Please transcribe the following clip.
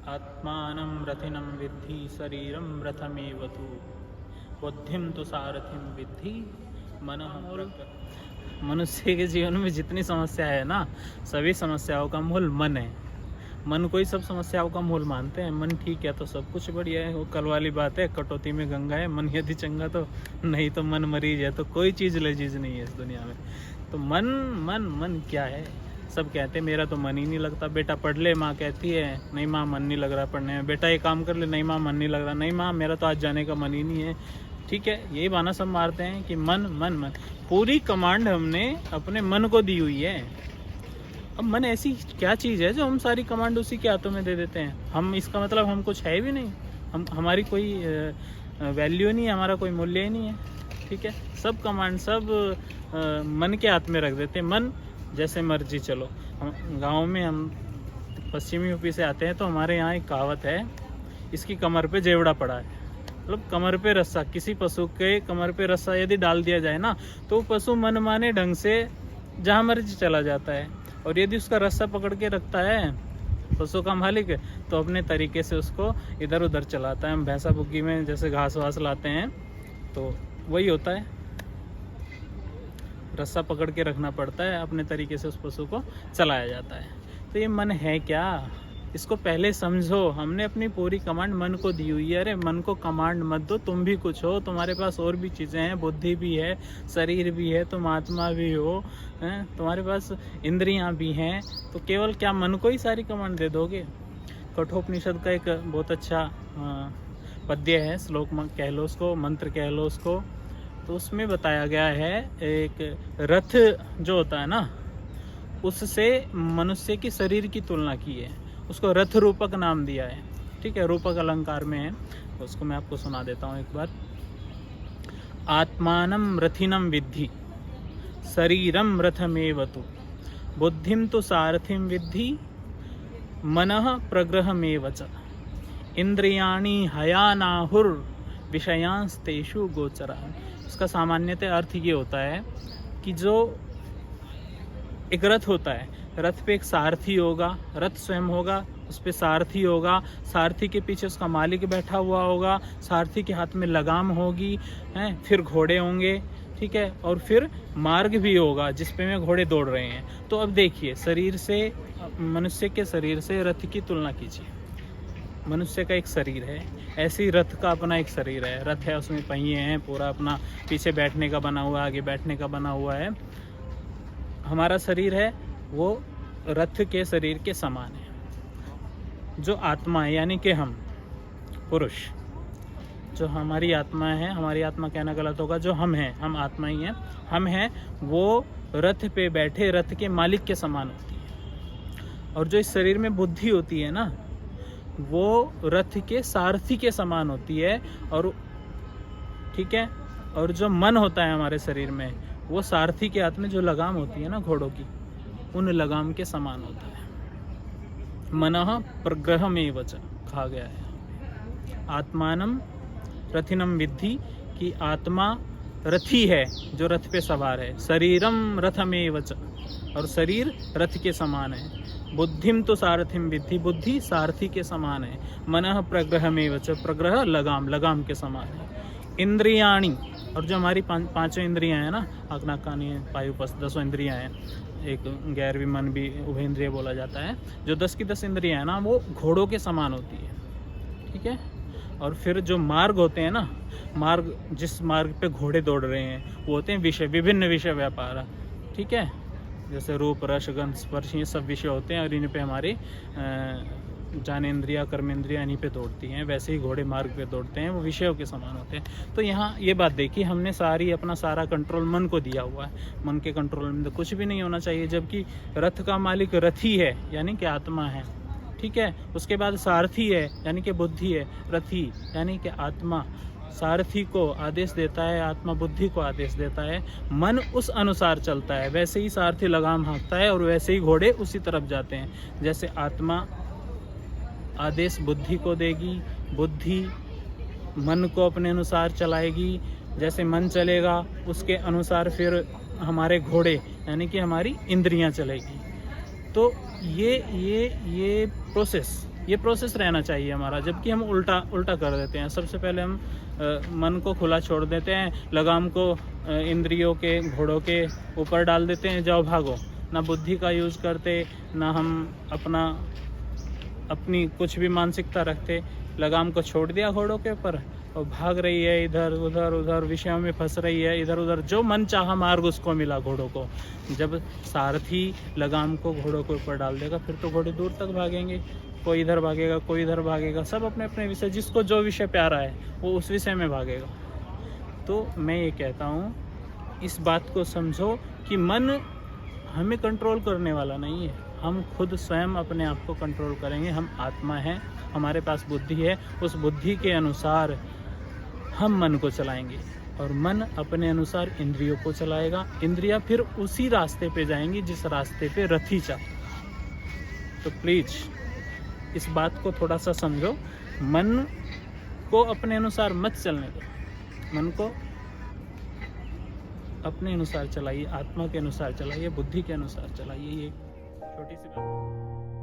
आत्मानं रथिनं विद्धि शरीरं रथमेव तु बुद्धिं तु सारथिं विद्धि मनः प्रकृति। मनुष्य के जीवन में जितनी समस्या है ना, सभी समस्याओं का मूल मन है। मन को ही सब समस्याओं का मूल मानते हैं। मन ठीक है तो सब कुछ बढ़िया है। वो कल वाली बात है, कटौती में गंगा है, मन यदि चंगा तो, नहीं तो मन मरीज है। तो कोई चीज़ लजीज नहीं है इस दुनिया में। तो मन मन मन क्या है? सब कहते हैं मेरा तो मन ही नहीं लगता। बेटा पढ़ ले, माँ कहती है नहीं माँ मन नहीं लग रहा पढ़ने में। बेटा ये काम कर ले, नहीं माँ मन नहीं लग रहा। नहीं माँ मेरा तो आज जाने का मन ही नहीं है। ठीक है, यही बहाना सब मारते हैं कि मन मन मन। पूरी कमांड हमने अपने मन को दी हुई है। अब मन ऐसी क्या चीज़ है जो हम सारी कमांड उसी के हाथों में दे देते हैं। हम इसका मतलब हम कुछ है भी नहीं, हमारी कोई वैल्यू नहीं है, हमारा कोई मूल्य ही नहीं है। ठीक है, सब कमांड सब मन के हाथ में रख देते हैं। मन जैसे मर्जी चलो। हम गाँव में, हम पश्चिमी यूपी से आते हैं, तो हमारे यहाँ एक कहावत है, इसकी कमर पे जेवड़ा पड़ा है। मतलब कमर पे रस्सा, किसी पशु के कमर पे रस्सा यदि डाल दिया जाए ना, तो पशु मनमाने ढंग से जहाँ मर्जी चला जाता है। और यदि उसका रस्सा पकड़ के रखता है पशु का मालिक, तो अपने तरीके से उसको इधर उधर चलाता है। हम भैंसा बुग्गी में जैसे घास वास लाते हैं, तो वही होता है, रस्सा पकड़ के रखना पड़ता है, अपने तरीके से उस पशु को चलाया जाता है। तो ये मन है क्या, इसको पहले समझो। हमने अपनी पूरी कमांड मन को दी हुई है। अरे मन को कमांड मत दो, तुम भी कुछ हो, तुम्हारे पास और भी चीज़ें हैं, बुद्धि भी है, शरीर भी है, तुम आत्मा भी हो, तुम्हारे पास इंद्रियां भी हैं। तो केवल क्या मन को ही सारी कमांड दे दोगे? कठोपनिषद का एक बहुत अच्छा पद्य है, श्लोक कह लो उसको, मंत्र कह लो उसको। तो उसमें बताया गया है, एक रथ जो होता है ना, उससे मनुष्य की शरीर की तुलना की है। उसको रथ रूपक नाम दिया है। ठीक है, रूपक अलंकार में है, उसको मैं आपको सुना देता हूँ एक बार। आत्मानं रथिनं विद्धि शरीरं रथमेव तु बुद्धिं तु सारथिं विद्धि मनः प्रग्रहमेव च इंद्रियाणि हयानाहुर विषयांस्तेषु गोचराः। इसका सामान्यतः अर्थ ये होता है कि जो एक रथ होता है, रथ पे एक सारथी होगा, रथ स्वयं होगा, उस पे सारथी होगा, सारथी के पीछे उसका मालिक बैठा हुआ होगा, सारथी के हाथ में लगाम होगी, हैं, फिर घोड़े होंगे। ठीक है, और फिर मार्ग भी होगा जिस पे में घोड़े दौड़ रहे हैं। तो अब देखिए, शरीर से, मनुष्य के शरीर से रथ की तुलना कीजिए। मनुष्य का एक शरीर है, ऐसे ही रथ का अपना एक शरीर है। रथ है, उसमें पहिए हैं, पूरा अपना पीछे बैठने का बना हुआ है, आगे बैठने का बना हुआ है। हमारा शरीर है वो रथ के शरीर के समान है। जो आत्मा है, यानी कि हम पुरुष, जो हमारी आत्मा है, हमारी आत्मा कहना गलत होगा, जो हम हैं, हम आत्मा ही हैं, हम हैं, वो रथ पे बैठे रथ के मालिक के समान होती है। और जो इस शरीर में बुद्धि होती है ना, वो रथ के सारथी के समान होती है। और ठीक है, और जो मन होता है हमारे शरीर में, वो सारथी के हाथ में जो लगाम होती है ना घोड़ों की, उन लगाम के समान होता है। मनः प्रग्रहमेव च कहा गया है। आत्मानं रथिनं विद्धि, कि आत्मा रथी है जो रथ पे सवार है। शरीरम रथमेव च, और शरीर रथ के समान है। बुद्धिम तो सारथिम विद्धि, बुद्धि सारथी के समान है। मनः प्रग्रहमेव च, प्रग्रह लगाम, लगाम के समान है। इंद्रियाणि, और जो हमारी पांचों इंद्रियां हैं ना, आँख नाक कान पायुपस, 10 इंद्रियां हैं। एक गैर भी, मन भी, उभय इंद्रिय बोला जाता है। जो 10 की 10 इंद्रियां हैं ना, वो घोड़ों के समान होती है। ठीक है, और फिर जो मार्ग होते हैं ना, मार्ग, जिस मार्ग पे घोड़े दौड़ रहे हैं, वो होते हैं विषय, विभिन्न विषय व्यापार। ठीक है, जैसे रूप रस गंध स्पर्श, ये सब विषय होते हैं, और इन पे हमारी ज्ञानेंद्रिया कर्मेंद्रिया इन्हीं पे दौड़ती हैं। वैसे ही घोड़े मार्ग पे दौड़ते हैं, वो विषयों के समान होते हैं। तो यहाँ ये बात देखिए, हमने अपना सारा कंट्रोल मन को दिया हुआ है। मन के कंट्रोल में तो कुछ भी नहीं होना चाहिए, जबकि रथ का मालिक रथी है, यानी कि आत्मा है। ठीक है, उसके बाद सारथी है, यानी कि बुद्धि है। रथी यानी कि आत्मा सारथी को आदेश देता है, आत्मा बुद्धि को आदेश देता है, मन उस अनुसार चलता है। वैसे ही सारथी लगाम हाँकता है, और वैसे ही घोड़े उसी तरफ जाते हैं। जैसे आत्मा आदेश बुद्धि को देगी, बुद्धि मन को अपने अनुसार चलाएगी। जैसे मन चलेगा, उसके अनुसार फिर हमारे घोड़े यानी कि हमारी इंद्रियां चलेगी। तो ये प्रोसेस ये प्रोसेस रहना चाहिए हमारा, जबकि हम उल्टा उल्टा कर देते हैं। सबसे पहले हम मन को खुला छोड़ देते हैं, लगाम को इंद्रियों के, घोड़ों के ऊपर डाल देते हैं, जाओ भागो। ना बुद्धि का यूज़ करते, ना हम अपनी कुछ भी मानसिकता रखते, लगाम को छोड़ दिया घोड़ों के ऊपर और भाग रही है, इधर उधर उधर विषयों में फंस रही है, इधर उधर जो मन चाहा मार्ग उसको मिला घोड़ों को। जब सारथी लगाम को घोड़ों के ऊपर डाल देगा फिर तो घोड़े दूर तक भागेंगे, कोई इधर भागेगा, कोई इधर भागेगा, सब अपने अपने विषय, जिसको जो विषय प्यारा है वो उस विषय में भागेगा। तो मैं ये कहता हूँ, इस बात को समझो कि मन हमें कंट्रोल करने वाला नहीं है, हम खुद स्वयं अपने आप को कंट्रोल करेंगे। हम आत्मा हैं, हमारे पास बुद्धि है, उस बुद्धि के अनुसार हम मन को चलाएंगे और मन अपने अनुसार इंद्रियों को चलाएगा। इंद्रियां फिर उसी रास्ते पे जाएंगी जिस रास्ते पे रथी चलता। तो प्लीज इस बात को थोड़ा सा समझो, मन को अपने अनुसार मत चलने दो, मन को अपने अनुसार चलाइए, आत्मा के अनुसार चलाइए, बुद्धि के अनुसार चलाइए। ये छोटी सी बात।